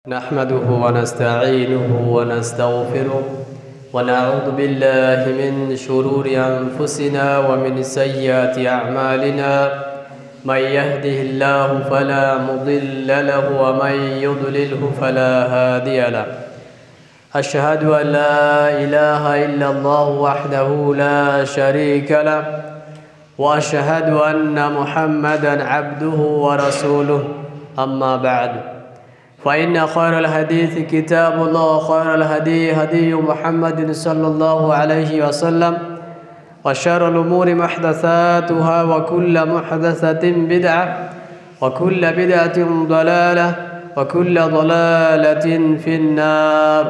نحمده ونستعينه ونستغفره ونعوذ بالله من شرور أنفسنا ومن سيئات أعمالنا من يهده الله فلا مضل له ومن يضلله فلا هادي له أشهد أن لا إله إلا الله وحده لا شريك له وأشهد أن محمدا عبده ورسوله أما بعد فإن خير الحديث كتاب الله خير الهدي هدي محمد صلى الله عليه وسلم وشر الأمور محدثاتها وكل محدثة بدعة وكل بدعة ضلالة وكل ضلالة في النار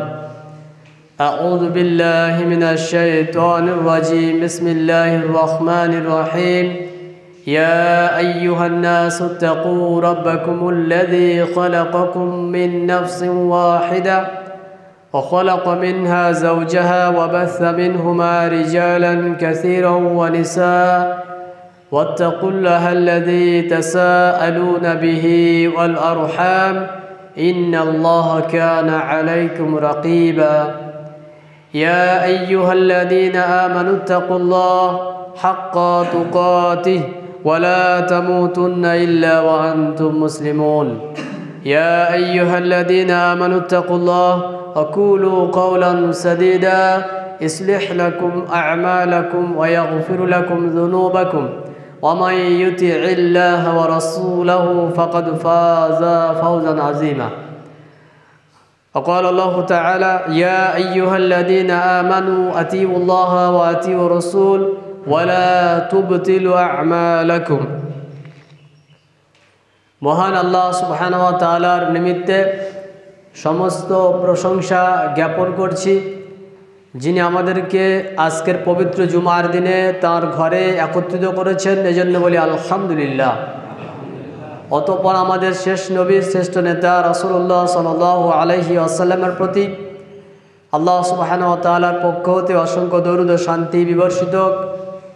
أعوذ بالله من الشيطان الرجيم بسم الله الرحمن الرحيم يا أيها الناس اتقوا ربكم الذي خلقكم من نفس واحدة وخلق منها زوجها وبث منهما رجالا كثيرا ونساء واتقوا الله الذي تساءلون به والأرحام إن الله كان عليكم رقيبا يا أيها الذين آمنوا اتقوا الله حق تقاته ولا تموتن إلا وأنتم مسلمون يا أيها الذين آمنوا اتقوا الله وقولوا قولا سديدا يصلح لكم أعمالكم ويغفر لكم ذنوبكم ومن يطع الله ورسوله فقد فاز فوزا عظيما وقال الله تعالى يا أيها الذين آمنوا أطيعوا الله وأطيعوا الرسول ولا تبطلوا أعمالكم মহান আল্লাহ সুবহানাহু ওয়া তাআলার নিমিত্তে সমস্ত প্রশংসা জ্ঞাপন করছি, যিনি আমাদেরকে আজকের পবিত্র জুমার দিনে তার ঘরে একত্রিত করেছেন, এজন্য বলি আলহামদুলিল্লাহ। অতঃপর আমাদের শেষ নবী শ্রেষ্ঠ নেতা রাসূলুল্লাহ সাল্লাল্লাহু আলাইহি ওয়াসাল্লামের প্রতি আল্লাহ সুবহানাহু ওয়া তাআলার পক্ষ হতে অসংখ্য দরুদ ও শান্তি বিবর্ষিত।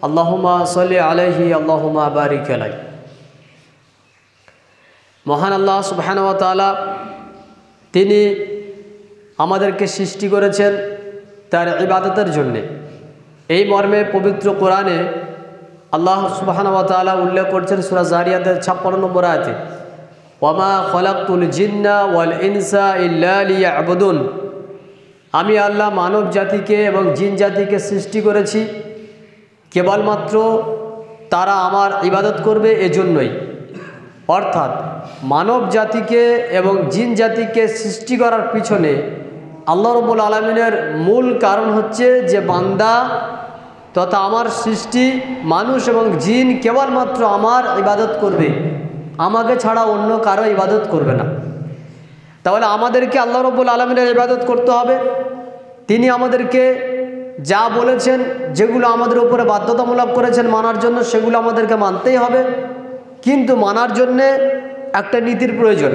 আল্লাহুম্মা সাল্লি আলাইহি আল্লাহুম্মা বারিক আলাইহি। মহান আল্লাহ সুবহানাহু ওয়া তাআলা তিনি আমাদেরকে সৃষ্টি করেছেন তার ইবাদতের জন্যে। এই মর্মে পবিত্র কোরআনে আল্লাহ সুবহানাহু ওয়া তাআলা উল্লেখ করছেন সূরা জারিয়াতের 56 নম্বর আয়াতে, ওয়ামা খলাকতুল জিন্না ওয়াল ইনসা ইল্লা লিয়াবুদুন। আমি আল্লাহ মানব জাতিকে এবং জিন জাতিকে সৃষ্টি করেছি কেবলমাত্র তারা আমার ইবাদত করবে এজন্যই। অর্থাৎ মানব জাতিকে এবং জিন জাতিকে সৃষ্টি করার পিছনে আল্লাহ রাব্বুল আলামিনের মূল কারণ হচ্ছে যে বান্দা তথা আমার সৃষ্টি মানুষ এবং জিন কেবলমাত্র আমার ইবাদত করবে, আমাকে ছাড়া অন্য কারো ইবাদত করবে না। তাহলে আমাদেরকে আল্লাহ রাব্বুল আলামিনের ইবাদত করতে হবে। তিনি আমাদেরকে যা বলেছেন, যেগুলো আমাদের উপরে বাধ্যতামূলক করেছেন মানার জন্য, সেগুলো আমাদেরকে মানতেই হবে। কিন্তু মানার জন্যে একটা নীতির প্রয়োজন,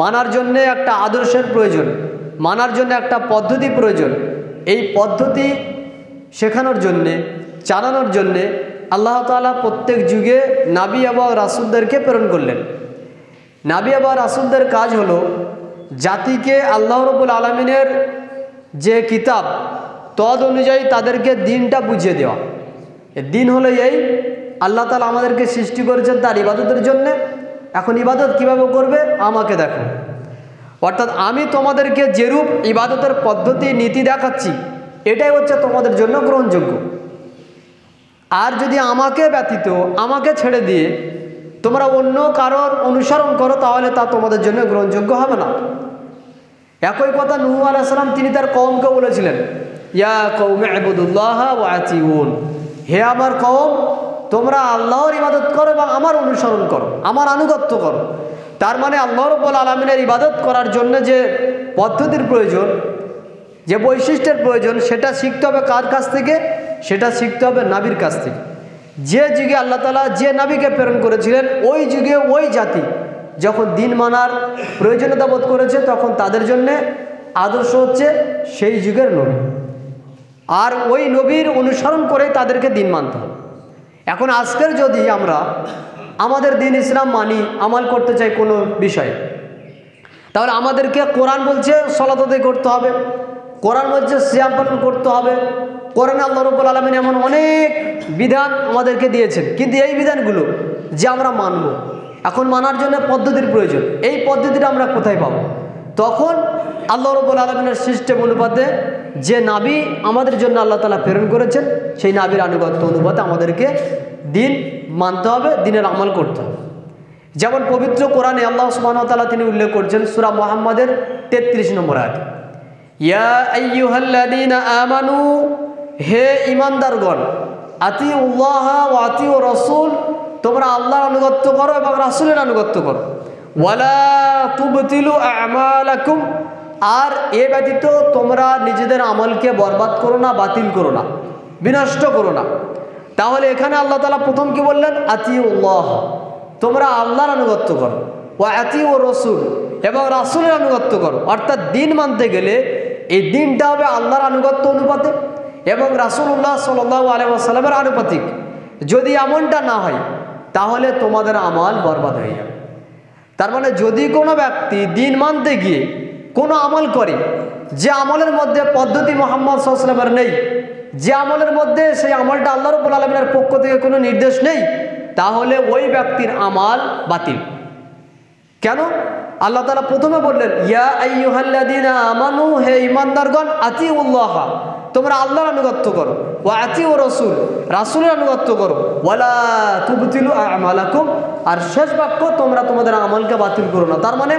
মানার জন্যে একটা আদর্শের প্রয়োজন, মানার জন্য একটা পদ্ধতি প্রয়োজন। এই পদ্ধতি শেখানোর জন্যে, জানানোর জন্যে আল্লাহ তাআলা প্রত্যেক যুগে নবী এবং রাসূলদেরকে প্রেরণ করলেন। নবী এবং রাসূলদের কাজ হলো জাতিকে আল্লাহ রাব্বুল আলামিনের যে কিতাব তদ অনুযায়ী তাদেরকে দিনটা বুঝিয়ে দেওয়া। দিন হলো এই, আল্লাহ তাআলা আমাদেরকে সৃষ্টি করেছেন তার ইবাদতের জন্যে। এখন ইবাদত কিভাবে করবে আমাকে দেখো। অর্থাৎ আমি তোমাদেরকে যেরূপ ইবাদতের পদ্ধতি নীতি দেখাচ্ছি এটাই হচ্ছে তোমাদের জন্য গ্রহণযোগ্য। আর যদি আমাকে ব্যতীত, আমাকে ছেড়ে দিয়ে তোমরা অন্য কারোর অনুসরণ করো তাহলে তা তোমাদের জন্য গ্রহণযোগ্য হবে না। একই কথা নূহ আলাইহিস সালাম তিনি তার কওমকে বলেছিলেন, ইয়া কওমি ইবুদুল্লাহ ওয়া আতিউন। হে আমার কওম, তোমরা আল্লাহর ইবাদত করো এবং আমার অনুসরণ করো, আমার আনুগত্য করো। তার মানে আল্লাহ রাব্বুল আলামিনের ইবাদত করার জন্য যে পদ্ধতির প্রয়োজন, যে বৈশিষ্ট্যের প্রয়োজন, সেটা শিখতে হবে কার কাছ থেকে? সেটা শিখতে হবে নবীর কাছ থেকে। যে যুগে আল্লাহ তাআলা যে নবীকে প্রেরণ করেছিলেন ওই যুগে ওই জাতি যখন দিন মানার প্রয়োজনীয়তা বোধ করেছে তখন তাদের জন্য আদর্শ হচ্ছে সেই যুগের নবী, আর ওই নবীর অনুসরণ করে তাদেরকে দিন মানতে হবে। এখন আজকের যদি আমরা আমাদের দিন ইসলাম মানি, আমাল করতে চাই কোনো বিষয়ে, তাহলে আমাদেরকে কোরআন বলছে সালাত আদায় করতে হবে, কোরআন বলছে সিয়াম পালন করতে হবে। কোরআনে আল্লাহ রাব্বুল আলামিন এমন অনেক বিধান আমাদেরকে দিয়েছেন, কিন্তু এই বিধানগুলো যে আমরা মানব, এখন মানার জন্য পদ্ধতির প্রয়োজন। এই পদ্ধতিটা আমরা কোথায় পাবো? তখন আল্লাহ রাব্বুল আলামিনের সিস্টেম অনুপাতে যে নাবী আমাদের জন্য আল্লাহ তাআলা প্রেরণ করেছেন, সেই নাবীর আনুগত্য অনুপাতে আমাদেরকে দিন মানতে হবে, দিনের আমল করতে হবে। যেমন পবিত্র কোরআনে আল্লাহ সুবহানাহু ওয়া তাআলা তিনি উল্লেখ করছেন সূরা মুহাম্মাদের 33 নম্বর আয়াত, ইয়া আইয়ুহাল্লাযীনা আমানু, হে ঈমানদারগণ, আতিউল্লাহ ওয়া আতিউর রাসূল, তোমরা আল্লাহর আনুগত্য করো এবং রাসূলের আনুগত্য করো। ওয়ালা তুবতিলু আমালাকুম, আর এ ব্যতীত তোমরা নিজেদের আমলকে বরবাদ করো না, বাতিল করো না, বিনষ্ট করো না। তাহলে এখানে আল্লাহ তাআলা প্রথম কি বললেন? আতিউল্লাহ, তোমরা আল্লাহর আনুগত্য করো, ওয়া আতিউর রাসূল, এবং রাসূলের আনুগত্য করো। অর্থাৎ দিন মানতে গেলে এই দিনটা হবে আল্লাহর আনুগত্য অনুপাতে এবং রাসূলুল্লাহ সাল্লাল্লাহু আলাইহি ওয়াসাল্লামের আনুপাতিক। যদি এমনটা না হয় তাহলে তোমাদের আমল বরবাদ হয়ে যাবে। তার মানে যদি কোনো ব্যক্তি দিন মানতে গিয়ে কোনো আমল করে, যে আমলের মধ্যে পদ্ধতি মুহাম্মদ সাল্লাল্লাহু আলাইহি ওয়াসাল্লামের নেই, যে আমলের মধ্যে সেই আমলটা আল্লাহ রাব্বুল আলামিনের পক্ষ থেকে কোনো নির্দেশ নেই, তাহলে ওই ব্যক্তির আমল বাতিল। কেন? আল্লাহ তাআলা প্রথমে বললেন ইয়া আইয়ুহাল্লাযীনা আমানু, হে ঈমানদারগণ, আতিউল্লাহ, তোমরা আল্লাহর আনুগত্য করো, ওয়া আতিউর রাসূল, রাসূলের আনুগত্য করো, ওয়ালা তুবতিলু আমালাকুম, আর শেষ বাক্য তোমরা তোমাদের আমলকে বাতিল করো না। তার মানে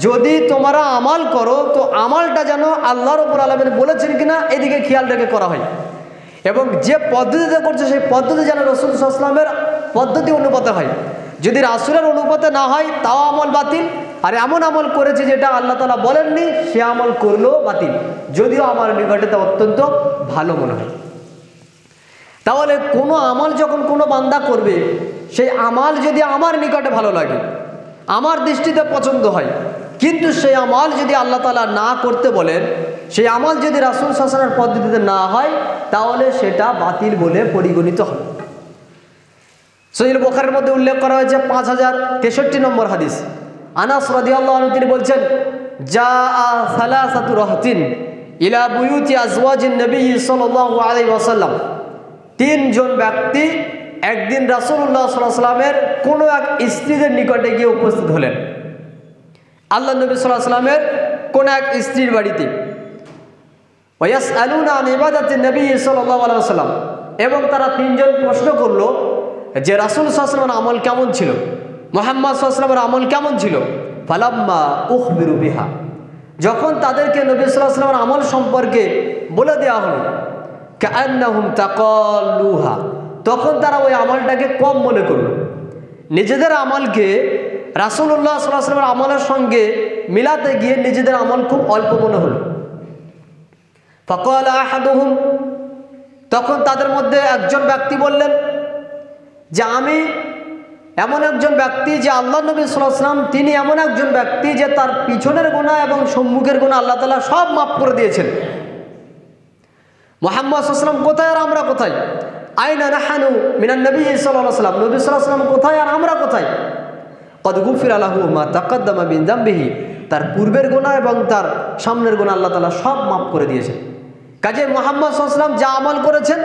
যদি তোমরা আমল করো তো আমলটা যেন আল্লাহ রাব্বুল আলামিন বলেছেন কিনা এদিকে খেয়াল রেখে করা হয়, এবং যে পদ্ধতিতে করছে সেই পদ্ধতি যেন রাসূল সাল্লাল্লাহু আলাইহি ওয়াসাল্লামের পদ্ধতি অনুপাতে হয়। যদি রাসূলের অনুপাতে না হয় তাও আমল বাতিল, আর এমন আমল করেছে যেটা আল্লাহ তাআলা বলেননি সে আমল করলেও বাতিল, যদিও আমার নিকটে তা অত্যন্ত ভালো মনে হয়। তাহলে কোনো আমল যখন কোনো বান্দা করবে, সেই আমল যদি আমার নিকটে ভালো লাগে, আমার দৃষ্টিতে পছন্দ হয়, কিন্তু সেই আমল যদি আল্লাহ তাআলা না করতে বলেন, সেই আমল যদি রাসূল সাল্লাল্লাহু আলাইহি ওয়াসাল্লামের পদ্ধতিতে না হয়, তাহলে সেটা বাতিল বলে পরিগণিত হবে। সহিহ বুখারীর মধ্যে উল্লেখ করা হয়েছে 5063 নম্বর হাদিস, আনাস রাদিয়াল্লাহু আনহু তিনি বলছেন, জাআ সালাসাতু রাহতিন ইলা বুয়ুতি আজওয়াজিন নবী সাল্লাল্লাহু আলাইহি ওয়াসাল্লাম, তিনজন ব্যক্তি একদিন রাসূলুল্লাহ সাল্লাল্লাহু আলাইহি ওয়াসাল্লামের কোনো এক স্ত্রীদের নিকটে গিয়ে উপস্থিত হলেন, আল্লাহ নবী সাল্লাল্লাহু আলাইহি ওয়াসাল্লামের কোন এক স্ত্রীর বাড়িতে। ওয়ায়াসআলুনা আন ইবাদাতিন নবী সাল্লাল্লাহু আলাইহি ওয়াসাল্লাম, এবং তারা তিনজন প্রশ্ন করলো যে রাসূল সাল্লাল্লাহু আলাইহি ওয়াসাল্লামের আমল কেমন ছিল, মুহাম্মদ সাল্লাল্লাহু আলাইহি ওয়াসাল্লামের আমল কেমন ছিল। ফালাম্মা উখবিরু বিহা, যখন তাদেরকে নবী সাল্লাল্লাহু আলাইহি ওয়াসাল্লামের আমল সম্পর্কে বলে দেওয়া হলো, কাআন্নাহুম তাকাল্লুহা, তখন তারা ওই আমলটাকে কম মনে করলো, নিজেদের আমলকে রাসূলুল্লাহ সাল্লাল্লাহু আলাইহি ওয়াসাল্লামের আমলের সঙ্গে মিলাতে গিয়ে নিজেদের আমল খুব অল্প মনে হলো। ফাকালা আহাদুহুম, তখন তাদের মধ্যে একজন ব্যক্তি বললেন যে আমি এমন একজন ব্যক্তি যে আল্লাহ নবী সাল্লাল্লাহু আলাইহি ওয়াসাল্লাম তিনি এমন একজন ব্যক্তি যে তার পিছনের গুনাহ এবং সম্মুখের গুনাহ আল্লাহ তাআলা সব মাফ করে দিয়েছেন। মুহাম্মদ সাল্লাল্লাহু আলাইহি ওয়াসাল্লাম কোথায় আর আমরা কোথায়? আইনা নাহানু মিনান নবী সাল্লাল্লাহু আলাইহি ওয়াসাল্লাম, নবী সাল্লাল্লাহু আলাইহি ওয়াসাল্লাম কোথায় আর আমরা কোথায়? ক্বাদ গুফিরা লাহু মা তাকাদ্দামা মিন যামবিহি, তার পূর্বের গুনাহ এবং তার সামনের গুনাহ আল্লাহ তাআলা সব মাফ করে দিয়েছেন। কাজে মুহাম্মদ সাল্লাল্লাহু আলাইহি ওয়াসাল্লাম যা আমল করেছেন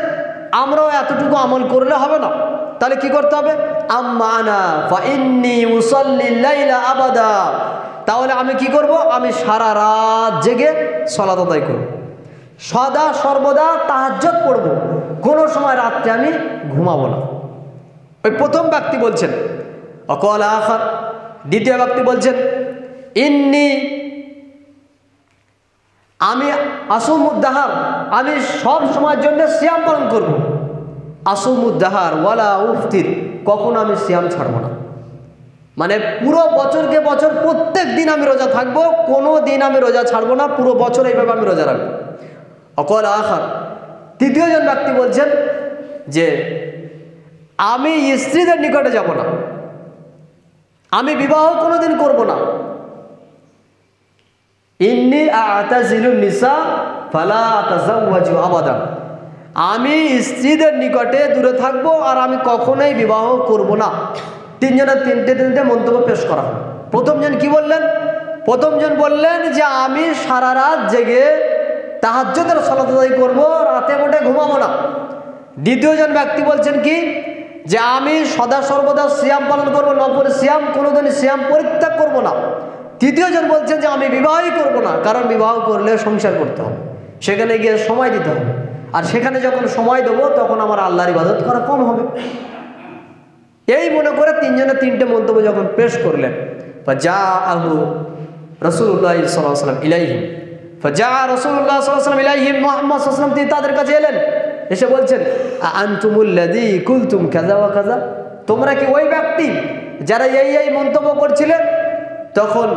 আমরাও এতটুকু আমল করলে হবে না, তাহলে কি করতে হবে? আম্মা আনা ফা ইন্নী উসাল্লিল লাইলা আবাদা, তাহলে আমি কি করব? আমি সারা রাত জেগে সালাত আদায় করব, সদা সর্বদা তাহাজ্জুদ পড়ব, কোনো সময় রাত্রে আমি ঘুমাবো না। ওই প্রথম ব্যক্তি বলছেন। অকল আখার, দ্বিতীয় ব্যক্তি বলছেন ইন্নী, আমি আসুমুদ্দাহার, আমি সব সময়ের জন্য সিয়াম পালন করব। আসুমুদ্দাহার ওয়ালা উফতির, কখনো আমি সিয়াম ছাড়ব না, মানে পুরো বছরকে বছর প্রত্যেক দিন আমি রোজা থাকবো, কোনো দিন আমি রোজা ছাড়বো না, পুরো বছর এইভাবে আমি রোজা রাখবো। অকল আখার, তৃতীয়জন ব্যক্তি বলছেন যে আমি স্ত্রীদের নিকটে যাব না, আমি বিবাহ কোনোদিন করব না। ইন্নী আতাজিলুন নিসা ফালা আতাজাওয়াজু আবাদান, আমি স্ত্রীদের নিকটে দূরে থাকবো আর আমি কখনোই বিবাহ করব না। তিনজনের তিনটে মন্তব্য পেশ করা হয়। প্রথমজন কি বললেন? প্রথমজন বললেন যে আমি সারা রাত জেগে তাহাজ্জুদের সালাত আদায় করব, রাতে মোটে ঘুমাবো না। দ্বিতীয়জন ব্যক্তি বলছেন কি, যে আমি সদা সর্বদা সিয়াম পালন করব, নফল সিয়াম, কোনোদিন সিয়াম পরিত্যাগ করব না। তৃতীয়জন বলছেন যে আমি বিবাহই করব না, কারণ বিবাহ করলে সংসার করতে হবে, সেখানে গিয়ে সময় দিতে হবে, আর সেখানে যখন সময় দেবো তখন আমার আল্লাহর ইবাদত করা কম হবে। এই মনে করে তিনজনে তিনটে মন্তব্য যখন পেশ করলেন, ফাজাআহু রাসূলুল্লাহ সাল্লাল্লাহু আলাইহি ওয়াসাল্লাম ইলাইহিম, ফাজাআ রাসূলুল্লাহ সাল্লাল্লাহু আলাইহি ওয়াসাল্লাম ইলাইহিম, মুহাম্মদ সাল্লাল্লাহু আলাইহি ওয়াসাল্লাম তিনি তাদের কাছে এলেন, এসে বলছেন আনতুমুল্লাযী কুলতুম কাযা ওয়া কাযা, তোমরা কি ওই ব্যক্তি যারা এই মন্তব্য করছিলেন? তখন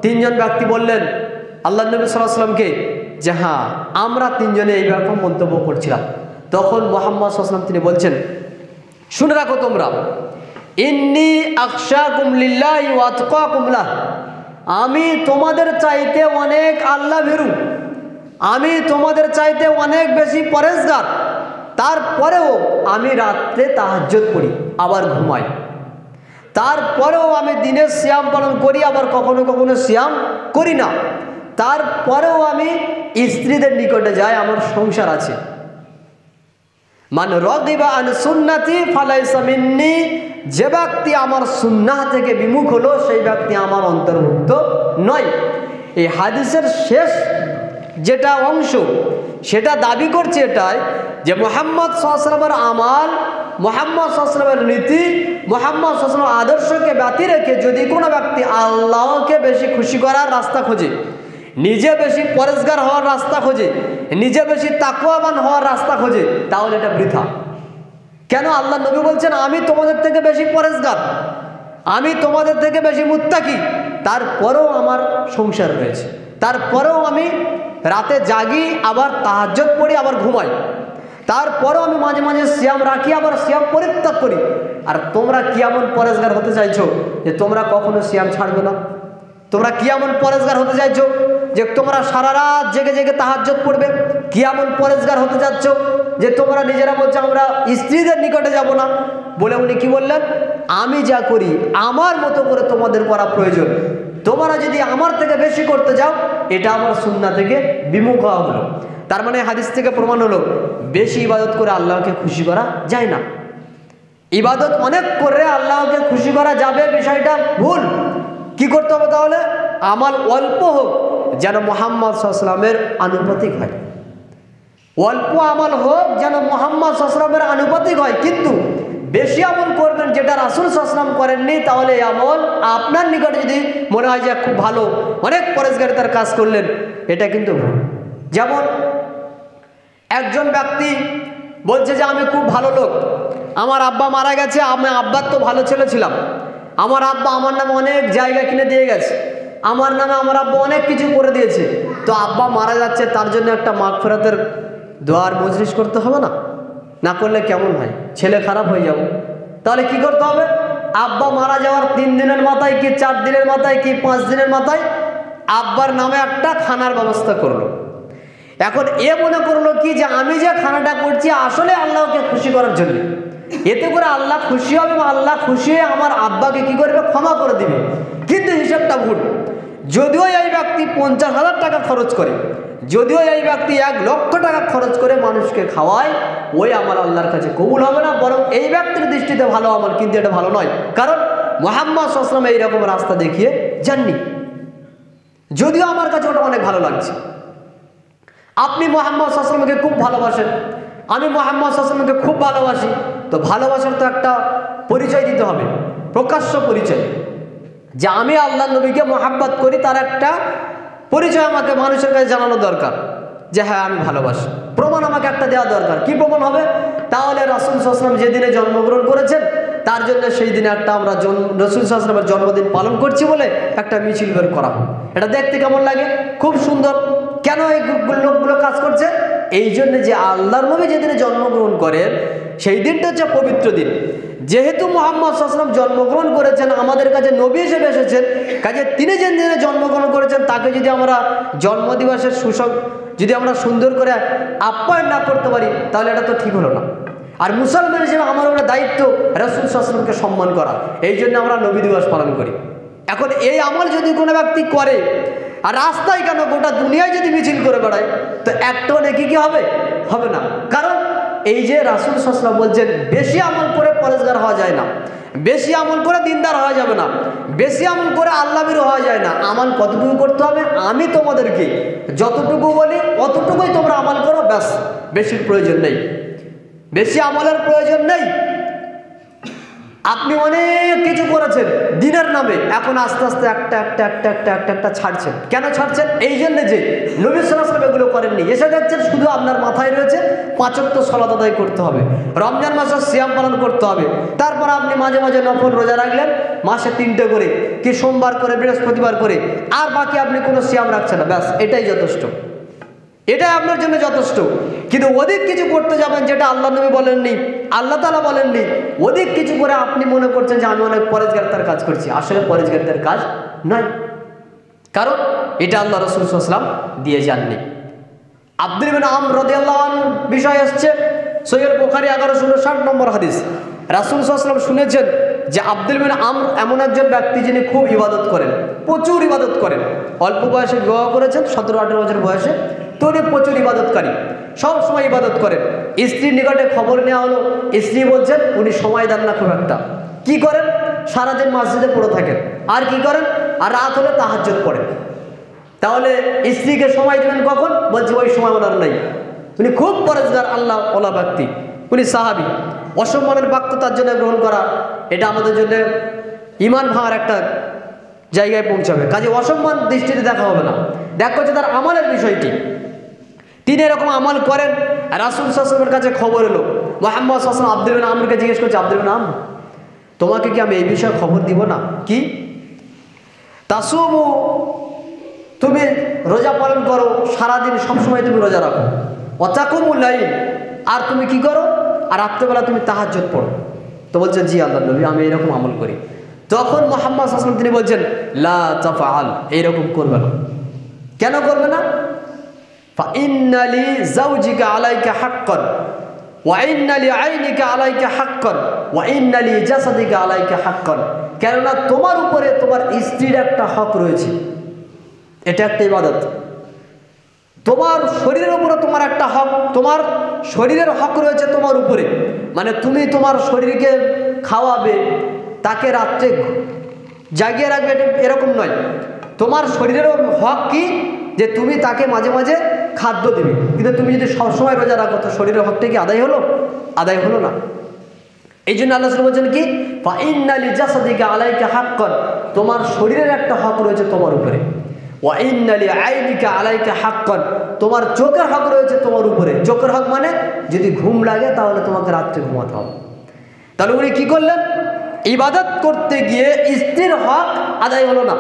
তিনজন ব্যক্তি বললেন আল্লাহর নবী সাল্লাল্লাহু আলাইহি ওয়াসাল্লামকে যে হ্যাঁ, আমরা তিনজনে এই রকম মন্তব্য করছিলাম। তখন মুহাম্মদ সাল্লাল্লাহু আলাইহি ওয়াসাল্লাম তিনি বলছেন, শুনে রাখো তোমরা, ইন্নী আখশাকুম লিল্লাহি ওয়া আতকাকুম লাহ, আমি তোমাদের চাইতে অনেক আল্লাহ ভীরু, আমি তোমাদের চাইতে অনেক বেশি পরেজগার, তারপরেও আমি রাত্রে তাহাজ্জুদ পড়ি আবার ঘুমাই, তারপরেও আমি দিনে সিয়াম পালন করি, আবার কখনো কখনো সিয়াম করি না, তারপরেও আমি স্ত্রীদের নিকটে যাই, আমার সংসার আছে। মান রাগিবা আন সুন্নতি ফালাইসা মিন্নি, যে ব্যক্তি আমার সুন্নাহ থেকে বিমুখ হলো সেই ব্যক্তি আমার অন্তর্ভুক্ত নয়। এই হাদিসের শেষ যেটা অংশ সেটা দাবি করছে এটাই যে মুহাম্মদ সাল্লাল্লাহু আলাইহি ওয়াসাল্লামের আমাল, মুহাম্মদ সাল্লাল্লাহু আলাইহি ওয়াসাল্লামের নীতি, মুহাম্মদ সাল্লাল্লাহু আলাইহি ওয়াসাল্লামের আদর্শকে ব্যতি রেখে যদি কোনো ব্যক্তি আল্লাহকে বেশি খুশি করার রাস্তা খোঁজে, নিজে বেশি পরেজগার হওয়ার রাস্তা খোঁজে, নিজে বেশি তাকওয়াবান হওয়ার রাস্তা খোঁজে, তাহলে এটা বৃথা। কেন? আল্লাহ নবী বলছেন আমি তোমাদের থেকে বেশি পরেজগার, আমি তোমাদের থেকে বেশি মুত্তাকি, তারপরেও আমার সংসার রয়েছে, তারপরেও আমি রাতে জাগি, আবার তাহাজ্জুদ পড়ি, আবার ঘুমাই, তারপরেও আমি মাঝে মাঝে সিয়াম রাখি, আবার সিয়াম পরিত্যাগ করি। আর তোমরা কি এমন পরেজগার হতে চাইছো যে তোমরা কখনো সিয়াম ছাড়বে না? তোমরা কি এমন পরেজগার হতে চাইছো যে তোমরা সারা রাত জেগে জেগে তাহাজ্জুদ পড়বে? কি এমন পরেজগার হতে যাচ্ছ যে তোমরা নিজেরা বলছো আমরা স্ত্রীদের নিকটে যাব না? বলে উনি কি বললেন, আমি যা করি আমার মতো করে তোমাদের করা প্রয়োজন, তোমরা যদি আমার থেকে বেশি করতে যাও এটা আমার সুন্নাহ থেকে বিমুখ হওয়া হলো। তার মানে হাদিস থেকে প্রমাণ হলো বেশি ইবাদত করে আল্লাহকে খুশি করা যায় না। ইবাদত অনেক করে আল্লাহকে খুশি করা যাবে, বিষয়টা ভুল। কি করতে হবে তাহলে? আমাল অল্প হোক, যেন মুহাম্মদ সাল্লাল্লাহু আলাইহি ওয়াসাল্লামের আনুপাতিক হয়, অল্প আমল হোক যেন মুহাম্মদ সাল্লাল্লাহু আলাইহি ওয়াসাল্লামের আনুপাতিক হয়, কিন্তু বেশি আমল করবেন যেটা রাসূল সাল্লাল্লাহু আলাইহি ওয়াসাল্লাম করেননি, তাহলে এই আমল আপনার নিকটে যদি মনে হয় যে খুব ভালো, অনেক পরেজগারিতার কাজ করলেন, এটা কিন্তু ভুল। যেমন একজন ব্যক্তি বলছে যে আমি খুব ভালো লোক, আমার আব্বা মারা গেছে, আমি আব্বার তো ভালো ছেলে ছিলাম, আমার আব্বা আমার নামে অনেক জায়গা কিনে দিয়ে গেছে, আমার নামে আমার আব্বা অনেক কিছু করে দিয়েছে, তো আব্বা মারা যাচ্ছে তার জন্য একটা মাগফিরাতের দোয়ার মজলিস করতে হবে না? না করলে কেমন হয়? ছেলে খারাপ হয়ে যাবে। তাহলে কি করতে হবে? আব্বা মারা যাওয়ার 3 দিনের মাথায় কি 4 দিনের মাথায় কি 5 দিনের মাথায় আব্বার নামে একটা খানার ব্যবস্থা করলো। এখন এ মনে করলো কি যে আমি যে খানাটা করছি আসলে আল্লাহকে খুশি করার জন্য, এতে করে আল্লাহ খুশি হবে এবং আল্লাহ খুশি হয়ে আমার আব্বাকে কি করবে? ক্ষমা করে দিবে। কিন্তু হিসাবটা ভুল। যদিও এই ব্যক্তি 50,000 টাকা খরচ করে, যদিও এই ব্যক্তি 1 লক্ষ টাকা খরচ করে মানুষকে খাওয়ায়, ওই আমল আল্লাহর কাছে কবুল হবে না, বরং এই ব্যক্তির দৃষ্টিতে ভালো আমল, কিন্তু এটা ভালো নয়। কারণ মুহাম্মদ সাল্লাল্লাহু আলাইহি ওয়াসাল্লাম এইরকম রাস্তা দেখিয়ে যাননি। যদিও আমার কাছে ওটা অনেক ভালো লাগছে, আপনি মুহাম্মদ সাল্লাল্লাহু আলাইহি ওয়াসাল্লামকে খুব ভালোবাসেন, আমি মুহাম্মদ সাল্লাল্লাহু আলাইহি ওয়াসাল্লামকে খুব ভালোবাসি, তো ভালোবাসার তো একটা পরিচয় দিতে হবে, প্রকাশ্য পরিচয়, যে আমি আল্লাহ নবীকে মহাব্বত করি, তার একটা পরিচয় আমাকে মানুষের কাছে জানানো দরকার যে হ্যাঁ আমি ভালোবাসি। প্রমাণ আমাকে একটা দেওয়া দরকার। কি প্রমাণ হবে? তাহলে রাসূল সাল্লাল্লাহু আলাইহি ওয়াসাল্লাম যেদিনে জন্মগ্রহণ করেছেন তার জন্য সেই দিনে একটা আমরা রাসূল সাল্লাল্লাহু আলাইহি ওয়াসাল্লামের জন্মদিন পালন করছি বলে একটা মিছিল বের করা হয়। এটা দেখতে কেমন লাগে? খুব সুন্দর। কেন এই লোকগুলো কাজ করছে? এই জন্য যে আল্লাহর নবী যেদিনে জন্মগ্রহণ করেন সেই দিনটা হচ্ছে পবিত্র দিন। যেহেতু মুহাম্মদ সাল্লাল্লাহু আলাইহি ওয়াসাল্লাম জন্মগ্রহণ করেছেন, আমাদের কাছে নবী হিসেবে এসেছেন, কাজে তিনি যে দিনে জন্মগ্রহণ করেছেন তাকে যদি আমরা জন্মদিবসের যদি আমরা সুন্দর করে আপ্যায়ন না করতে পারি তাহলে এটা তো ঠিক হলো না। আর মুসলমান হিসেবে আমার উপরে দায়িত্ব রাসূল সাল্লাল্লাহু আলাইহি ওয়াসাল্লামকে সম্মান করা, এই জন্য আমরা নবী দিবস পালন করি। এখন এই আমল যদি কোনো ব্যক্তি করে, আর রাস্তায় কেন গোটা দুনিয়ায় যদি মিছিল করে বেড়ায়, তো একটাও নেকি কি হবে? হবে না। কারণ এই যে রাসূল সাল্লাল্লাহু আলাইহি ওয়াসাল্লাম বলছেন, বেশি আমল করে পরেজগার হওয়া যায় না, বেশি আমল করে দিনদার হওয়া যাবে না, বেশি আমল করে আল্লাহ ভীরু হওয়া যায় না। আমল কতটুকু করতে হবে? আমি তোমাদেরকে যতটুকু বলি অতটুকুই তোমরা আমল করো, ব্যাস। বেশির প্রয়োজন নেই, বেশি আমলের প্রয়োজন নেই। আপনি অনেক কিছু করেছেন দিনের নামে, এখন আস্তে আস্তে একটা ছাড়ছেন। কেন ছাড়ছেন? এই জন্য যে নবী সাল্লাল্লাহু আলাইহি ওয়াসাল্লাম এগুলো করেননি। এসে দেখছেন শুধু আপনার মাথায় রয়েছে 5 ওয়াক্ত সালাত আদায় করতে হবে, রমজান মাসে সিয়াম পালন করতে হবে, তারপর আপনি মাঝে মাঝে নফল রোজা রাখলেন মাসে 3টে করে, কি সোমবার করে, বৃহস্পতিবার করে, আর বাকি আপনি কোনো সিয়াম রাখছেন না, ব্যাস এটাই যথেষ্ট, এটাই আপনার জন্য যথেষ্ট। কিন্তু অধিক কিছু করতে যাবেন যেটা আল্লাহ নবী বলেননি, আল্লাহ তাআলা বলেননি, অধিক কিছু করে আপনি মনে করছেন যে আমি অনেক পরেজগারিতার কাজ করছি। আসলে পরেজগারিতার কাজ নয়, কারণ এটা আল্লাহ রাসূল সাল্লাল্লাহু আলাইহি ওয়াসাল্লাম দিয়ে যাননি। আব্দুল ইবনে আমর রাদিয়াল্লাহু আনহু বিষয় আসছে সহিহ বুখারী 1160 নম্বর হাদিস। রাসূল সাল্লাল্লাহু আলাইহি ওয়াসাল্লাম শুনেছেন যে আব্দুল ইবনে আমর এমন একজন ব্যক্তি যিনি খুব ইবাদত করেন, প্রচুর ইবাদত করেন। অল্প বয়সে বিবাহ করেছেন, 17-18 বছর বয়সে, তো উনি প্রচুর ইবাদতকারী, সব সময় ইবাদত করেন। স্ত্রীর নিকটে খবর নেওয়া হলো, স্ত্রী বলছেন উনি সময় দেন না খুব একটা। কি করেন? সারাদিন মসজিদে পড়ে থাকেন। আর কি করেন? আর রাত হলে তাহাজ্জুদ পড়েন। তাহলে স্ত্রীকে সময় দেবেন কখন? বলছে ওই সময় ওনার নেই। উনি খুব পরেজগার আল্লাহ ওলা ব্যক্তি, উনি সাহাবী। অসম্মানের বাক্য তার জন্য গ্রহণ করা, এটা আমাদের জন্য ঈমান ভাঙার একটা জায়গায় পৌঁছাবে। কাজে অসম্মান দৃষ্টিতে দেখা হবে না, দেখা হচ্ছে তার আমলের বিষয়টি। তিনি এরকম আমল করেন। রাসূল সাল্লাল্লাহু আলাইহি ওয়াসাল্লামের কাছে খবর এলো, মুহাম্মদ সাল্লাল্লাহু আলাইহি ওয়াসাল্লাম আব্দুল ইবনে আমরকে জিজ্ঞেস করছে, আব্দুল ইবনে আমর, তোমাকে কি আমি এই বিষয়ে খবর দিব না? কি? তাসুমু, তুমি রোজা পালন করো, সারাদিন সবসময় তুমি রোজা রাখো, ওয়াতাকুমুল লাইল, আর তুমি কি করো? আর রাত্রেবেলা তুমি তাহাজ্জুদ পড়ো। তো বলছেন জি আল্লাহর নবী, আমি এরকম আমল করি। তখন মুহাম্মদ সাল্লাল্লাহু আলাইহি ওয়াসাল্লাম তিনি বলছেন, লা তাফআল, এরকম করবে না। কেন করবে না? ফাইন্না লিজাওজিকা আলাইকা হাক্কান ওয়া ইন্না লিআইনিকা আলাইকা হাক্কান ওয়া ইন্না লিজাসাদিকা আলাইকা হাক্কান। কেননা তোমার উপরে তোমার স্ত্রীর একটা হক রয়েছে, এটা একটা ইবাদত। তোমার শরীরের উপরে তোমার একটা হক, তোমার শরীরের হক রয়েছে তোমার উপরে। মানে তুমি তোমার শরীরকে খাওয়াবে, তাকে রাত্রে জাগিয়ে রাখবে, এরকম নয়। তোমার শরীরের হক কি? যে তুমি তাকে মাঝে মাঝে খাদ্য দেবে। কিন্তু তুমি যদি সবসময় রোজা রাখো, তো শরীরের হকটা কি আদায় হলো? আদায় হলো না। এই জন্য আল্লাহ রাসূল বলেছেন কি, ফাইন্না লিজাসাদিকা আলাইকা হাক্কান, তোমার শরীরের একটা হক রয়েছে তোমার উপরে। ওয়া ইন্না লিআইনিকা আলাইকা হাক্কান, তোমার চোখের হক রয়েছে তোমার উপরে। চোখের হক মানে যদি ঘুম লাগে তাহলে তোমাকে রাত্রে ঘুমাতে হবে। তাহলে উনি কি করলেন? ইবাদত করতে গিয়ে স্ত্রীর হক আদায় হলো না,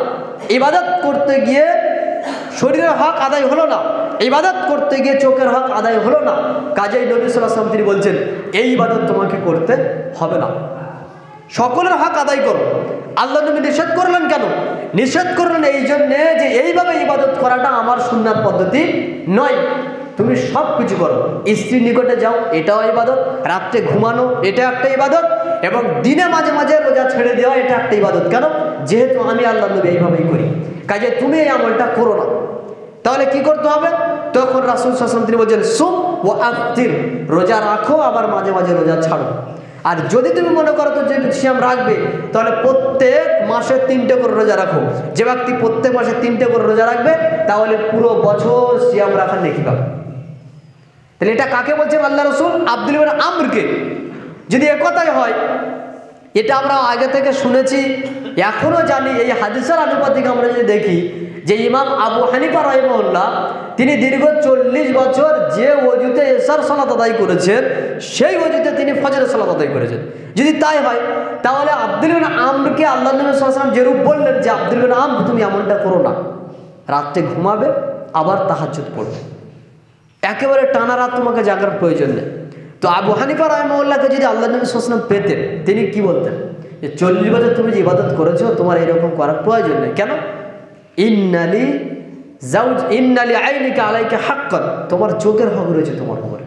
ইবাদত করতে গিয়ে শরীরের হক আদায় হলো না, ইবাদত করতে গিয়ে চোখের হক আদায় হলো না। কাজেই নবী সাল্লাল্লাহু আলাইহি ওয়াসাল্লাম তিনি বলছেন, এই ইবাদত তোমাকে করতে হবে না, সকলের হক আদায় করো। আল্লাহ নবী নিষেধ করলেন কেন? নিষেধ করলেন এই জন্যে যে এইভাবে ইবাদত করাটা আমার সুন্নাত পদ্ধতি নয়। তুমি সব কিছু করো, স্ত্রীর নিকটে যাও, এটাও ইবাদত, রাত্রে ঘুমানো এটা একটা ইবাদত, এবং দিনে মাঝে মাঝে রোজা ছেড়ে দেওয়া এটা একটা ইবাদত। কেন? যেহেতু আমি আল্লাহ নবী এইভাবেই করি, কাজে তুমি এই আমলটা করো না। তাহলে কি করতে হবে? তখন রাসূল সাল্লাল্লাহু আলাইহি ওয়াসাল্লাম তিনি বলছেন, সুম ওয়া আফতির, রোজা রাখো আবার মাঝে মাঝে রোজা ছাড়ো। আর যদি তুমি মনে করো তো যে সিয়াম রাখবে, তাহলে প্রত্যেক মাসে 3টে করে রোজা রাখো। যে ব্যক্তি প্রত্যেক মাসে 3টে করে রোজা রাখবে, তাহলে পুরো বছর সিয়াম রাখার নেকি পাবে। তাহলে এটা কাকে বলছেন আল্লাহ রাসূল? আব্দুল ইবনে আমরকে। যদি একথাই হয়, এটা আমরা আগে থেকে শুনেছি, এখনও জানি। এই হাদিসের আনুপাতিক আমরা যদি দেখি যে ইমাম আবু হানিফা রাহিমাহুল্লাহ তিনি দীর্ঘ 40 বছর যে ওযুতে এশার সালাত আদায় করেছেন, সেই ওযুতে তিনি ফজরের সালাত আদায় করেছেন। যদি তাই হয়, তাহলে আব্দুল ইবনে আমরকে আল্লাহ নবী সাল্লাল্লাহু আলাইহি ওয়াসাল্লাম যেরূপ বললেন যে আব্দুল ইবনে আমর তুমি এমনটা করো না, রাত্রে ঘুমাবে আবার তাহাজ্জুদ পড়বে, একেবারে টানা রাত তোমাকে জাগার প্রয়োজন নেই। তো আবু হানিফা রাহিমাহুল্লাহকে যদি আল্লাহ নবী সাল্লাল্লাহু আলাইহি ওয়াসাল্লাম পেতেন, তিনি কি বলতেন? যে 40 বছর তুমি যে ইবাদত করেছো, তোমার এরকম করার প্রয়োজন নেই। কেন? ইন্নালি আইনিকা আলাইকা হাক্কান, তোমার চোখের হক রয়েছে তোমার উপরে,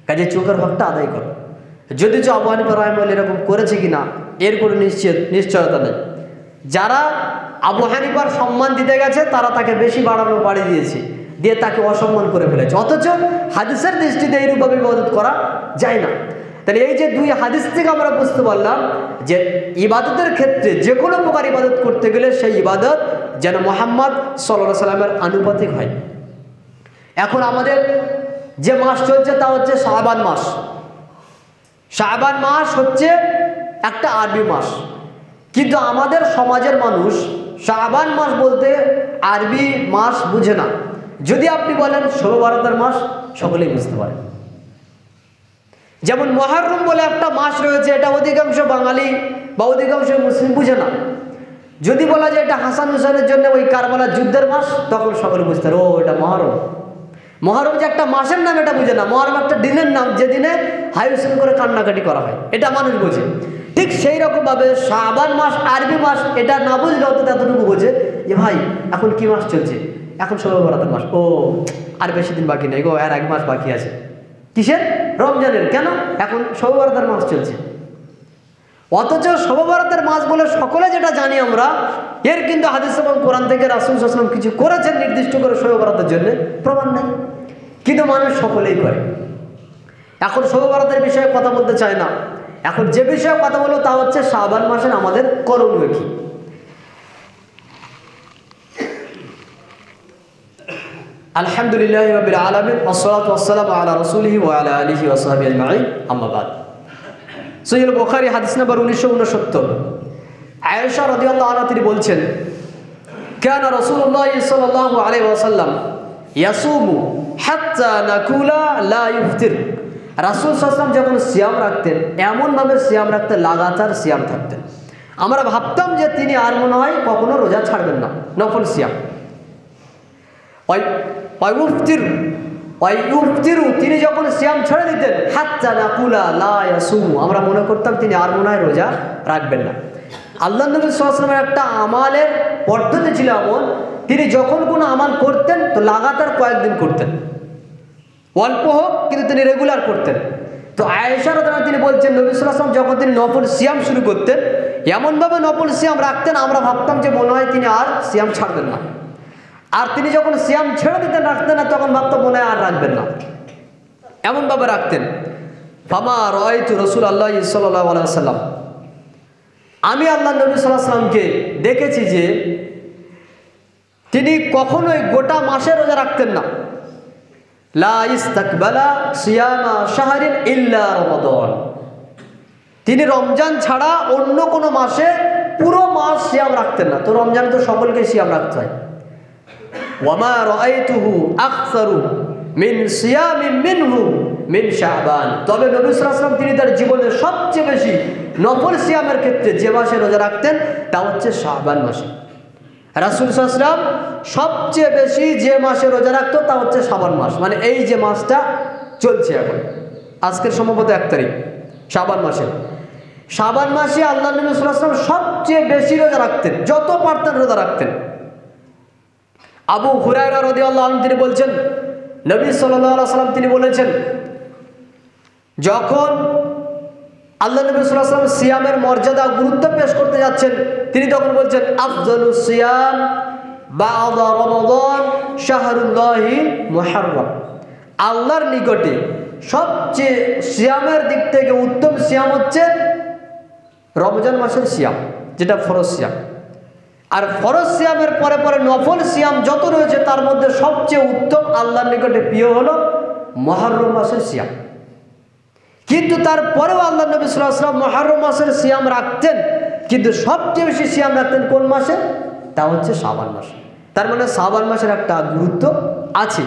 কাজে চোখের হকটা আদায় করো। যদি আবু হানিফা রাহিমাহুল্লাহ এরকম করেছে কিনা এর কোনো নিশ্চয়তা নেই। যারা আবু হানিফার সম্মান দিতে গেছে, তারা তাকে বেশি বাড়িয়ে দিয়েছে, দিয়ে তাকে অসম্মান করে ফেলেছে। অথচ হাদিসের দৃষ্টিতে এইরূপভাবে ইবাদত করা যায় না। তাহলে এই যে দুই হাদিস থেকে আমরা বুঝতে পারলাম যে ইবাদতের ক্ষেত্রে যে কোনো প্রকার ইবাদত করতে গেলে সেই ইবাদত যেন মুহাম্মদ সাল্লাল্লাহু আলাইহি সাল্লামের আনুপাতিক হয়। এখন আমাদের যে মাস চলছে তা হচ্ছে শাবান মাস। শাবান মাস হচ্ছে একটা আরবি মাস, কিন্তু আমাদের সমাজের মানুষ শাবান মাস বলতে আরবি মাস বুঝে না। যদি আপনি বলেন শবে বরাতের মাস, সকলেই বুঝতে পারে। যেমন মুহররম বলে একটা মাস রয়েছে, এটা অধিকাংশ বাঙালি বা অধিকাংশ মুসলিম বুঝে না। যদি বলা যায় এটা হাসান হুসেনের জন্য ওই কারবালার যুদ্ধের মাস, তখন সকলে বুঝতে পারে ও এটা মহরম। মহরম যে একটা মাসের নাম এটা বুঝে না, মহরম একটা দিনের নাম, যে দিনে হাই হুসেন করে কান্নাকাটি করা হয়, এটা মানুষ বোঝে। ঠিক সেই রকমভাবে শাবান মাস আরবি মাস, এটা না বুঝলে অন্তত এতটুকু বোঝে যে ভাই এখন কি মাস চলছে, এখন শবে বরাতের মাস, ও আর বেশি দিন বাকি নেই গো, আর এক মাস বাকি আছে। কিসের? রমজানের। কেন? এখন শবে বরাতের মাস চলছে। অথচ শবে বরাতের মাস বলে সকলে যেটা জানি আমরা, এর কিন্তু হাদিস এবং কোরআন থেকে রাসূল সাল্লাল্লাহু আলাইহি ওয়াসাল্লাম কিছু করেছেন নির্দিষ্ট করে শবে বরাতের জন্য, প্রমাণ নেই, কিন্তু মানুষ সকলেই করে। এখন শবে বরাতের বিষয়ে কথা বলতে চায় না। এখন যে বিষয়ে কথা বলবো তা হচ্ছে শাবান মাসের আমাদের করণীয় কি। আলহামদুলিল্লাহি রাব্বিল আলামিন, ওয়াসসালাতু ওয়াসসালামু আলা রাসূলিহি ওয়া আলা আলিহি ওয়া সাহবিহি আজমাইন, আম্মা বাদ। সহিহ বুখারী হাদিস নাম্বার 1969, আয়েশা রাদিয়াল্লাহু আনহা তিনি বলছেন, কানা রাসূলুল্লাহ সাল্লাল্লাহু আলাইহি ওয়াসাল্লাম ইয়াসুমু হাত্তা নাকুলা লা ইফতির। রাসূল সাল্লাল্লাহু আলাইহি ওয়াসাল্লাম যখন সিয়াম রাখতেন, এমনভাবে সিয়াম রাখতেন, লাগাতার সিয়াম থাকতেন, আমরা ভাবতাম যে তিনি আর মনে হয় কখনো রোজা ছাড়বেন না, নফল সিয়াম। তিনি যখন সিয়াম ছেড়ে দিতেন, হাত্তা নাকুলা লা ইয়াসুমু, আমরা মনে করতাম তিনি আর মনে হয় রোজা রাখবেন না। আল্লাহ নবী সাল্লাল্লাহু আলাইহি ওয়াসাল্লামের একটা আমালের পদ্ধতি ছিল এমন, তিনি যখন কোনো আমাল করতেন তো লাগাতার কয়েকদিন করতেন, অল্প হোক কিন্তু তিনি রেগুলার করতেন। তো আয়েশা রাদিয়াল্লাহু আনহা তিনি বলছেন, নবী সাল্লাল্লাহু আলাইহি ওয়াসাল্লাম যখন তিনি নফল সিয়াম শুরু করতেন, এমনভাবে নফল সিয়াম রাখতেন আমরা ভাবতাম যে মনে হয় তিনি আর সিয়াম ছাড়বেন না। আর তিনি যখন সিয়াম ছেড়ে দিতেন, রাখতেন না, তখন ভাবতাম মনে হয় আর রাখবেন না, এমনভাবে রাখতেন। ফামা রাআইতু রাসূলুল্লাহ সাল্লাল্লাহু আলাইহি ওয়াসাল্লাম, আমি আল্লাহ নবী সাল্লাল্লাহু আলাইহি ওয়াসাল্লামকে দেখেছি যে তিনি কখনোই গোটা মাসে রোজা রাখতেন না। লা ইস্তাকবালা সিয়ামা শাহরিন ইল্লা রমাদান, তিনি রমজান ছাড়া অন্য কোনো মাসে পুরো মাস সিয়াম রাখতেন না। তো রমজান তো সকলকে সিয়াম রাখতে হয়। ওয়ামা রাআইতুহু আকসারু মিন সিয়ামিন মিনহু মিন শাবান, তবে নবী সাল্লাল্লাহু আলাইহি ওয়াসাল্লাম তিনি তার জীবনের সবচেয়ে বেশি নফল সিয়ামের ক্ষেত্রে যে মাসে রোজা রাখতেন তা হচ্ছে শাবান মাসে। রাসূল সাল্লাল্লাহু আলাইহি ওয়াসাল্লাম সবচেয়ে বেশি যে মাসে রোজা রাখতো তা হচ্ছে শাবান মাস, মানে এই যে মাসটা চলছে এখন, আজকের সম্ভবত 1 তারিখ শাবান মাসে। শাবান মাসে আল্লাহ নবী সাল্লাল্লাহু আলাইহি ওয়াসাল্লাম সবচেয়ে বেশি রোজা রাখতেন, যত পারতেন রোজা রাখতেন। আবু হুরায়রা রাদিয়াল্লাহু আনহু তিনি বলছেন, নবী সাল্লাল্লাহু আলাইহি ওয়াসাল্লাম তিনি বলেছেন, যখন আল্লাহ নবী সাল্লাল্লাহু আলাইহি ওয়াসাল্লাম সিয়ামের মর্যাদা গুরুত্ব পেশ করতে যাচ্ছেন, তিনি তখন বলছেন, আফজালুস সিয়াম বা'দা রমাদান শাহরুল্লাহি মুহররম, আল্লাহর নিকটে সবচেয়ে সিয়ামের দিক থেকে উত্তম সিয়াম হচ্ছে রমজান মাসের সিয়াম, যেটা ফরজ সিয়াম। আর ফরজ সিয়ামের পরে পরে নফল সিয়াম যত রয়েছে তার মধ্যে সবচেয়ে উত্তম আল্লাহর নিকটে প্রিয় হলো মুহররম মাসের সিয়াম। কিন্তু তারপরেও আল্লাহ নবী সাল্লাল্লাহু আলাইহি ওয়াসাল্লাম মুহররম মাসের সিয়াম রাখতেন, কিন্তু সবচেয়ে বেশি সিয়াম রাখতেন কোন মাসে? তা হচ্ছে শাবান মাসে। তার মানে শাবান মাসের একটা গুরুত্ব আছে,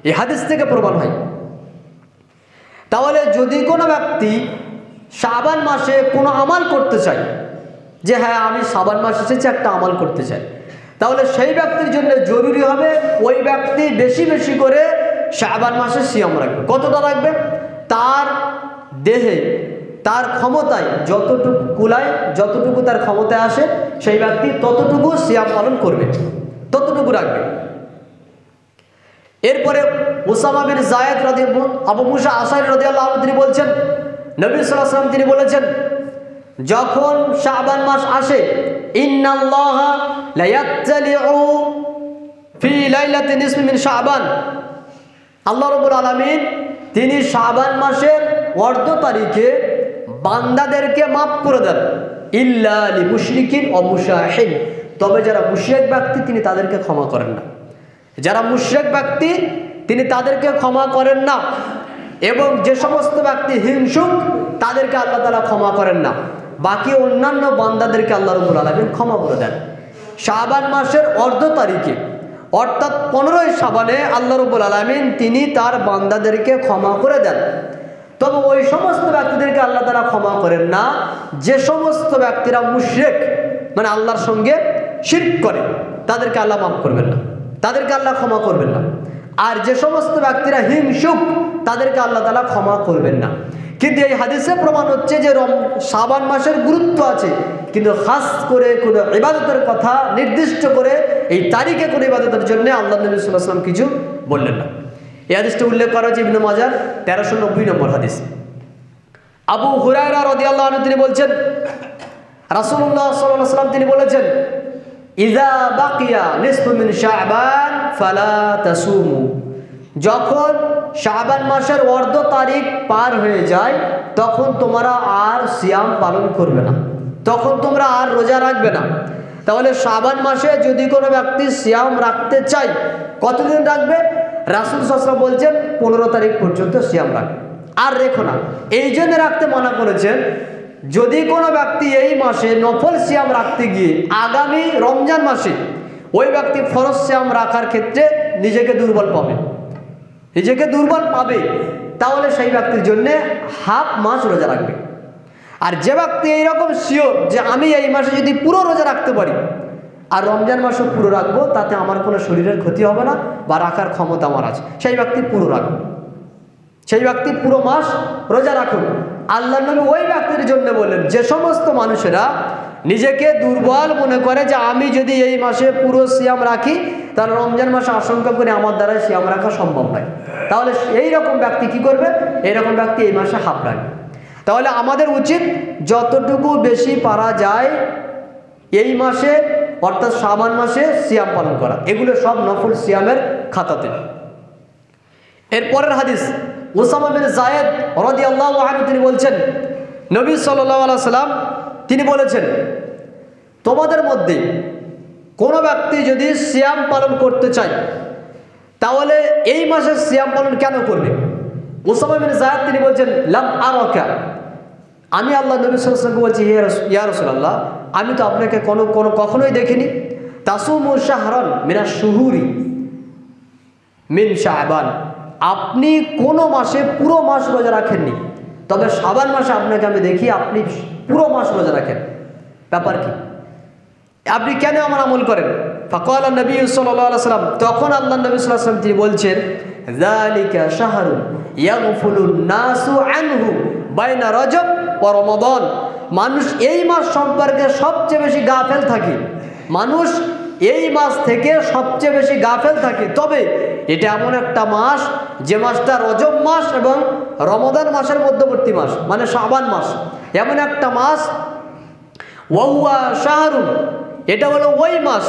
এই হাদিস থেকে প্রমাণ হয়। তাহলে যদি কোনো ব্যক্তি শাবান মাসে কোনো আমল করতে চায়, যে হ্যাঁ আমি শাবান মাস এসেছে একটা আমল করতে চাই, তাহলে সেই ব্যক্তির জন্য জরুরি হবে ওই ব্যক্তি বেশি বেশি করে শাবান মাসে সিয়াম রাখবে। কতটা রাখবে? তার দেহে তার ক্ষমতায় যতটুকু কুলায়, যতটুকু তার ক্ষমতায় আসে সেই ব্যক্তি ততটুকু সিয়াম পালন করবে, ততটুকু রাখবে। এরপরে উসামা বিন যায়েদ রাদিয়াল্লাহু আবু মুসা আশআরী রাদিয়াল্লাহু আনহু তিনি বলছেন, নবী সাল্লাল্লাহু আলাইহি ওয়াসাল্লাম তিনি বলেছেন, যখন শাবান মাস আসে, ইন্নাল্লাহা লায়াত্তালিউ ফি লাইলাতিন নিসফি মিন শাবান, আল্লাহ রাব্বুল আলামিন তিনি শাবান মাসের অর্ধ তারিখে বান্দাদেরকে মাফ করে দেন, ইল্লা লিমুশরিকিন ওয়া মুশাহিন, তবে যারা মুশরিক ব্যক্তি তিনি তাদেরকে ক্ষমা করেন না। যারা মুশরিক ব্যক্তি তিনি তাদেরকে ক্ষমা করেন না, এবং যে সমস্ত ব্যক্তি হিংসুক তাদেরকে আল্লাহ তাআলা ক্ষমা করেন না। বাকি অন্যান্য বান্দাদেরকে আল্লাহ রাব্বুল আলামিন ক্ষমা করে দেন। শাবান মাসের অর্ধ তারিখে অর্থাৎ 15ই শাবানে আল্লাহ রাব্বুল আলামিন তিনি তার বান্দাদেরকে ক্ষমা করে দেন। তবে ওই সমস্ত ব্যক্তিদেরকে আল্লাহ তাআলা ক্ষমা করেন না যে সমস্ত ব্যক্তিরা মুশরিক, মানে আল্লাহর সঙ্গে শিরক করে, তাদেরকে আল্লাহ মাফ করবেন না, তাদেরকে আল্লাহ ক্ষমা করবেন না। আর যে সমস্ত ব্যক্তিরা হিংসুক তাদেরকে আল্লাহ তাআলা ক্ষমা করবেন না। কিন্তু এই হাদিসে প্রমাণ হচ্ছে যে শাবান মাসের গুরুত্ব আছে, কিন্তু খাস করে কোনো ইবাদতের কথা নির্দিষ্ট করে এই তারিখে কোনো ইবাদতের জন্য আল্লাহ নবী সাল্লাল্লাহু আলাইহি ওয়াসাল্লাম কিছু বললেন না। এই হাদিসটা উল্লেখ করা হয়েছে ইবনে মাজাহ 1390 নম্বর হাদিস। আবু হুরায়রা রাদিয়াল্লাহু আনহু তিনি বলছেন, রাসূলুল্লাহ সাল্লাল্লাহু আলাইহি ওয়াসাল্লাম তিনি বলেছেন, ইযা বাকিয়া নিসফু মিন শাবান ফালা তাসুমু, যখন শাবান মাসের অর্ধ তারিখ পার হয়ে যায় তখন তোমরা আর সিয়াম পালন করবে না, তখন তোমরা আর রোজা রাখবে না। তাহলে শাবান মাসে যদি কোনো ব্যক্তি সিয়াম রাখতে চায় কতদিন রাখবে? রাসূল সাল্লাল্লাহু আলাইহি ওয়াসাল্লাম বলছেন 15 তারিখ পর্যন্ত সিয়াম রাখবে, আর রেখো না। এই জন্য রাখতে মানা করেছেন, যদি কোনো ব্যক্তি এই মাসে নফল সিয়াম রাখতে গিয়ে আগামী রমজান মাসে ওই ব্যক্তি ফরজ সিয়াম রাখার ক্ষেত্রে নিজেকে দুর্বল পাবে, নিজেকে দুর্বল পাবে, তাহলে সেই ব্যক্তির জন্য হাফ মাস রোজা রাখবে। আর যে ব্যক্তি এইরকম শিওর যে আমি এই মাসে যদি পুরো রোজা রাখতে পারি আর রমজান মাসও পুরো রাখবো, তাতে আমার কোনো শরীরের ক্ষতি হবে না বা রাখার ক্ষমতা আমার আছে, সেই ব্যক্তি পুরো রাখবে, সেই ব্যক্তি পুরো মাস রোজা রাখুন। আল্লাহ নবী ওই ব্যক্তির জন্য বললেন যে সমস্ত মানুষেরা নিজেকে দুর্বল মনে করে যে আমি যদি এই মাসে পুরো সিয়াম রাখি তাহলে রমজান মাসে আশঙ্কা করে আমার দ্বারা সিয়াম রাখা সম্ভব নয়, তাহলে এই রকম ব্যক্তি কি করবে? এইরকম ব্যক্তি এই মাসে হাফ রাখবে। তাহলে আমাদের উচিত যতটুকু বেশি পারা যায় এই মাসে অর্থাৎ শাবান মাসে সিয়াম পালন করা, এগুলো সব নফল সিয়ামের খাতাতে। এরপরের হাদিস, উসামা বিন যায়েদ রাদিয়াল্লাহু আনহু তিনি বলছেন, নবী সাল্লাল্লাহু আলাইহি সাল্লাম তিনি বলেছেন, তোমাদের মধ্যে কোনো ব্যক্তি যদি সিয়াম পালন করতে চায় তাহলে এই মাসে সিয়াম পালন কেন করবে? উসামা বিন যায়েদ তিনি বলছেন, লাম আরাকা, আমি আল্লাহ নবী সাল্লাল্লাহু আলাইহি ওয়াসাল্লামকে বলছি, ইয়া রাসূলুল্লাহ, আমি তো আপনাকে কখনোই দেখিনি তাসুমু শাহরান মিনাশ শুহুরি মিন শাবান, আপনি কোনো মাসে পুরো মাস রোজা রাখেননি, তবে শাবান মাসে আপনাকে আমি দেখি আপনি পুরো মাস রোজা রাখেন, ব্যাপার কি? আপনি কেন আমার আমল করেন? ফাকালা নবী সাল্লাল্লাহু আলাইহি ওয়াসাল্লাম, তখন আল্লাহ নবী সাল্লাল্লাহু আলাইহি ওয়াসাল্লাম তিনি বলছেন, যালিকা শাহরুন ইয়াগফুলুন নাসু আনহু বাইনা রজব ওয়া রমাদান, মানুষ এই মাস সম্পর্কে সবচেয়ে বেশি গাফেল থাকে, মানুষ এই মাস থেকে সবচেয়ে বেশি গাফেল থাকে। তবে এটা এমন একটা মাস যে মাসটা রজব মাস এবং রমাদান মাসের মধ্যবর্তী মাস, মানে শাবান মাস, এমন একটা মাস, ওয়া শাহরুন, এটা হলো ওই মাস,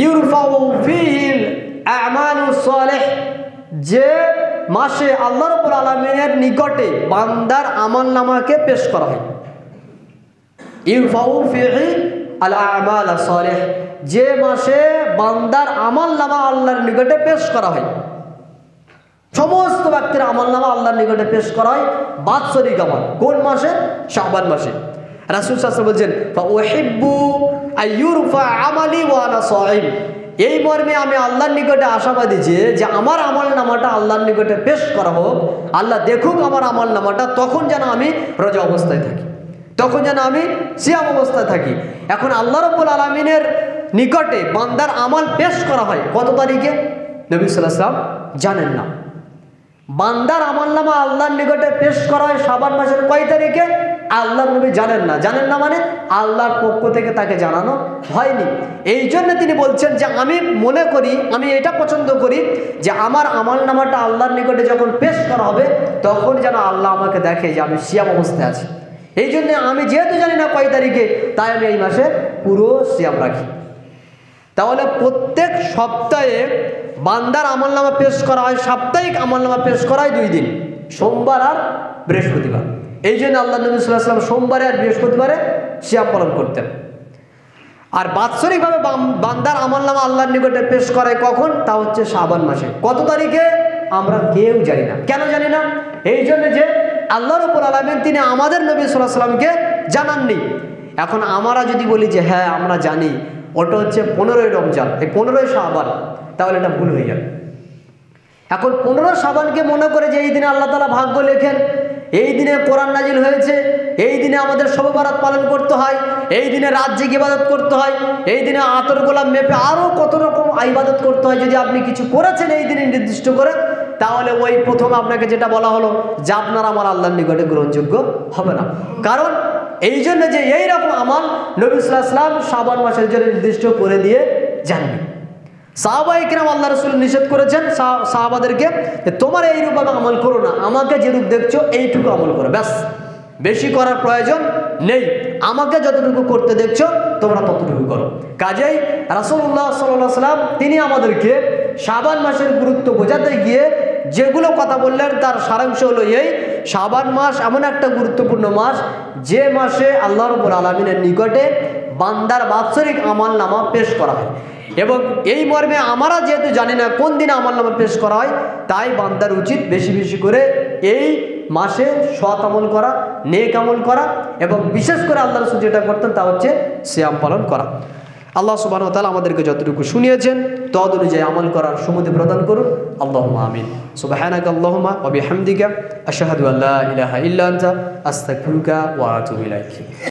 ইউরফাউ ফীহিল আমালুস সালিহ, যে মাসে আল্লাহ রাব্বুল আলামিনের নিকটে বান্দার আমলনামাকে পেশ করা হয়। ইউরফাউ ফীহি আল আমালুস সালিহ, যে মাসে বান্দার আমলনামা আল্লাহর নিকটে পেশ করা হয়, সমস্ত ব্যক্তির আমলনামা আল্লাহর নিকটে পেশ করা হয় বাৎসরিক আমল। কোন মাসে? শাবান মাসে। রাসূল সাল্লাল্লাহু আলাইহি ওয়াসাল্লাম বলছেন, ফাউহিব্বু আইয়ুরফা আমালি ওয়া আনা সাঈম, এই মর্মে আমি আল্লাহর নিকটে আশাবাদী যে আমার আমলনামাটা আল্লাহর নিকটে পেশ করা হোক, আল্লাহ দেখুক আমার আমলনামাটা, তখন যেন আমি রোজা অবস্থায় থাকি, তখন যেন আমি সিয়াম অবস্থায় থাকি। এখন আল্লাহ রাব্বুল আলামিনের নিকটে বান্দার আমল পেশ করা হয় কত তারিখে? নবী সাল্লাল্লাহু আলাইহি ওয়াসাল্লাম জানেন না। বান্দার আমলনামা আল্লাহর নিকটে পেশ করা হয় শাবান মাসের কয় তারিখে? আল্লাহর নবী জানেন না। জানেন না মানে আল্লাহর পক্ষ থেকে তাকে জানানো হয়নি। এই জন্য তিনি বলছেন যে আমি মনে করি, আমি এটা পছন্দ করি যে আমার আমলনামাটা আল্লাহর নিকটে যখন পেশ করা হবে তখন যেন আল্লাহ আমাকে দেখে যে আমি সিয়াম অবস্থায় আছি। এই জন্য আমি যেহেতু জানি না কয় তারিখে, তাই আমি এই মাসে পুরো সিয়াম রাখি। তাহলে প্রত্যেক সপ্তাহে বান্দার আমলনামা পেশ করা হয়, সাপ্তাহিক আমলনামা পেশ করা হয় 2 দিন, সোমবার আর বৃহস্পতিবার। এই জন্য আল্লাহ নবী সাল্লাল্লাহু আলাইহি ওয়াসাল্লাম সোমবারে আর বৃহস্পতিবারে সিয়াম পালন করতেন। আর বাৎসরিকভাবে বান্দার আমলনামা আল্লাহর নিকটে পেশ করে কখন? তা হচ্ছে শাবান মাসে। কত তারিখে? আমরা কেউ জানি না। কেন জানি না? এই জন্য যে আল্লাহ রাব্বুল আলামিন তিনি আমাদের নবী সাল্লাল্লাহু আলাইহি ওয়াসাল্লামকে জানাননি। এখন আমরা যদি বলি যে হ্যাঁ আমরা জানি, ওটা হচ্ছে 15ই রমজান, এই 15ই শাবান, তাহলে এটা ভুল হয়ে যাবে। এখন 15 শাবানকে মনে করে যে এই দিনে আল্লাহ তাআলা ভাগ্য লেখেন, এই দিনে কোরআন নাজিল হয়েছে, এই দিনে আমাদের শবে বরাত পালন করতে হয়, এই দিনে রাত জেগে ইবাদত করতে হয়, এই দিনে আতর গোলাপ মেপে আরও কত রকম ইবাদত করতে হয়। যদি আপনি কিছু করেছেন এই দিনে নির্দিষ্ট করে, তাহলে ওই প্রথম আপনাকে যেটা বলা হলো যে আপনার আমল আল্লাহর নিকটে গ্রহণযোগ্য হবে না। কারণ এই জন্য যে এইরকম আমল নবী সাল্লাল্লাহু আলাইহি ওয়াসাল্লাম শাবান মাসের জন্য নির্দিষ্ট করে দিয়ে যাননি। সাহাবায়ে কেরাম আল্লাহ রাসূল নিষেধ করেছেন সাহাবাদেরকে যে তোমরা এইরূপভাবে আমল করো না, আমাকে যেরূপ দেখছো এইটুকু আমল করো, ব্যাস, বেশি করার প্রয়োজন নেই, আমাকে যতটুকু করতে দেখছো তোমরা ততটুকু করো। কাজেই রাসূলুল্লাহ সাল্লাল্লাহু আলাইহি ওয়াসাল্লাম তিনি আমাদেরকে শাবান মাসের গুরুত্ব বোঝাতে গিয়ে যেগুলো কথা বললেন তার সারাংশ হলো এই: শাবান মাস এমন একটা গুরুত্বপূর্ণ মাস যে মাসে আল্লাহ রাব্বুল আলামিনের নিকটে বান্দার বাৎসরিক আমলনামা পেশ করা হয়। এবং এই মর্মে আমরা যেহেতু জানি না কোন দিনে আমলনামা পেশ করা হয়, তাই বান্দার উচিত বেশি বেশি করে এই মাসে সৎ আমল করা, নেক আমল করা, এবং বিশেষ করে আল্লাহ রাসূল যেটা করতেন তা হচ্ছে সিয়াম পালন করা। আল্লাহ সুবহানাহু ওয়া তাআলা আমাদেরকে যতটুকু শুনিয়েছেন তদ অনুযায়ী আমল করার সুমতি প্রদান করুন। আল্লাহুম্মা আমিন। সুবহানাকা আল্লাহুম্মা ওয়া বিহামদিকা আশহাদু আল্লা ইলাহা ইল্লা আনতা আস্তাগফিরুকা ওয়া আতুবু ইলাইক।